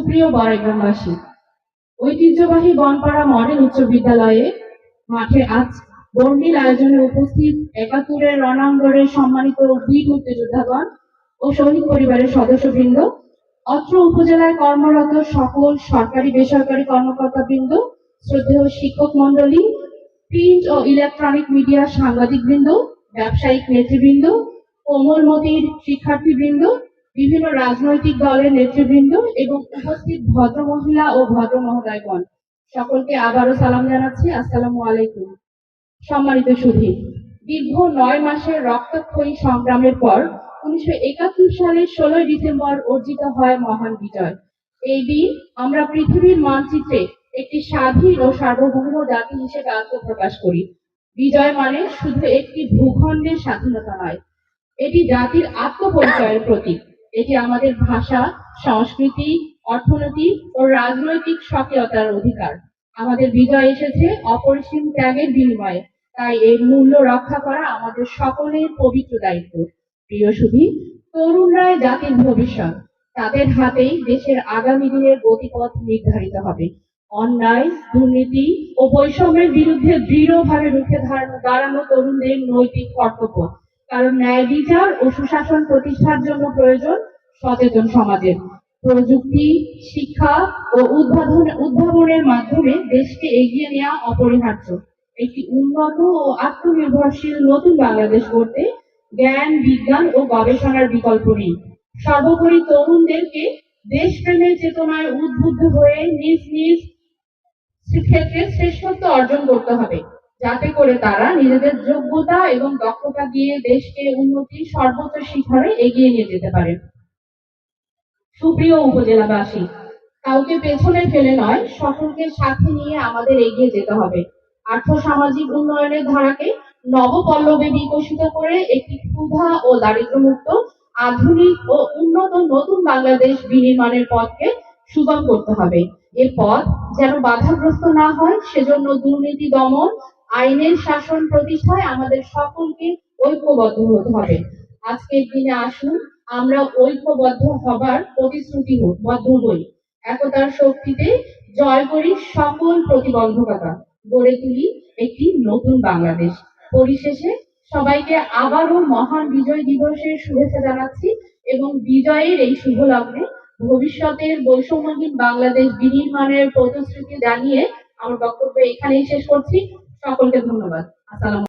সুপ্রিয় বড়াইগ্রামবাসী, ঐতিহ্যবাহী বনপাড়া মডেল উচ্চ বিদ্যালয়ে মাঠে আজ বর্ণিল আয়োজনে উপস্থিত একাত্তরের রণাঙ্গনের সম্মানিত বীর মুক্তিযোদ্ধাগণ ও শহীদ পরিবারের সদস্যবৃন্দ, অত্র উপজেলায় কর্মরত সকল সরকারি বেসরকারি কর্মকর্তাবৃন্দ, শ্রদ্ধেয় শিক্ষক মন্ডলী, প্রিন্ট ও ইলেকট্রনিক মিডিয়ার সাংবাদিকবৃন্দ, ব্যবসায়িক নেতৃবৃন্দ, কোমলমতির শিক্ষার্থীবৃন্দ, বিভিন্ন রাজনৈতিক দলের নেতৃবৃন্দ এবং উপস্থিত ভদ্র মহিলা ও ভদ্র মহোদয়গণ, সকলকে আবারও সালাম জানাচ্ছি। আসসালামু আলাইকুম। সম্মানিত সুধী, দীর্ঘ 9 মাসের রক্তক্ষয়ী সংগ্রামের পর 1971 সালের 16 ডিসেম্বর অর্জিত হয় মহান বিজয়। এই দিন আমরা পৃথিবীর মানচিত্রে একটি স্বাধীন ও সার্বভৌম জাতি হিসেবে আত্মপ্রকাশ করি। বিজয় মানে শুধু একটি ভূখণ্ডের স্বাধীনতা নয়, এটি জাতির আত্মপরিচয়ের প্রতীক। এটি আমাদের ভাষা, সংস্কৃতি, অর্থনীতি ও রাজনৈতিক স্বকীয়তার অধিকার। আমাদের বিজয় এসেছে অপরিসীম ত্যাগের বিনিময়ে, তাই এর মূল্য রক্ষা করা আমাদের সকলের পবিত্র দায়িত্ব। প্রিয় সুধী, তরুণরাই জাতির ভবিষ্যৎ। তাদের হাতেই দেশের আগামী দিনের গতিপথ নির্ধারিত হবে। অন্যায়, দুর্নীতি ও বৈষম্যের বিরুদ্ধে দৃঢ়ভাবে রুখে দাঁড়ানো তরুণদের নৈতিক কর্তব্য। কারণ ন্যায় বিচার ও সুশাসন প্রতিষ্ঠার জন্য প্রয়োজন সচেতন সমাজের। প্রযুক্তি, শিক্ষা ও উদ্ভাবনের মাধ্যমে দেশকে এগিয়ে নেওয়া অপরিহার্য। একটি উন্নত ও আত্মনির্ভরশীল নতুন বাংলাদেশ গড়তে জ্ঞান, বিজ্ঞান ও গবেষণার বিকল্প নেই। সর্বোপরি তরুণদেরকে দেশপ্রেমের চেতনায় উদ্বুদ্ধ হয়ে নিজ নিজ ক্ষেত্রে শ্রেষ্ঠত্ব অর্জন করতে হবে, যাতে করে তারা নিজেদের যোগ্যতা এবং দক্ষতা দিয়ে দেশকে উন্নতির সর্বোচ্চ শিখরে এগিয়ে নিয়ে যেতে পারে। সুপ্রিয় উপজেলাবাসী, কাউকে পেছনে ফেলে নয়, সকলকে সাথে নিয়ে আমাদের এগিয়ে যেতে হবে। আর্থ-সামাজিক উন্নয়নের ধারাকে নবপল্লবে বিকশিত করে একটি ক্ষুধা ও দারিদ্র্যমুক্ত, আধুনিক ও উন্নত নতুন বাংলাদেশ বিনির্মাণের পথকে সুগম করতে হবে। এ পথ যেন বাধাগ্রস্ত না হয়, সেজন্য দুর্নীতি দমন, আইনের শাসন প্রতিষ্ঠায় আমাদের সকলকে ঐক্যবদ্ধ হতে হবে। আজকের দিনে আসুন আমরা ঐক্যবদ্ধ হবার প্রতিশ্রুতিবদ্ধ হই। একতার শক্তিতে জয় করি সকল প্রতিবন্ধকতা, গড়ে তুলি একটি নতুন বাংলাদেশ। পরিশেষে সবাইকে আবারও মহান বিজয় দিবসের শুভেচ্ছা জানাচ্ছি এবং বিজয়ের এই শুভ লগ্নে ভবিষ্যতের বৈষম্যহীন বাংলাদেশ বিনির্মাণের প্রতিশ্রুতি জানিয়ে আমার বক্তব্য এখানেই শেষ করছি। সকলকে ধন্যবাদ। আসসালাম।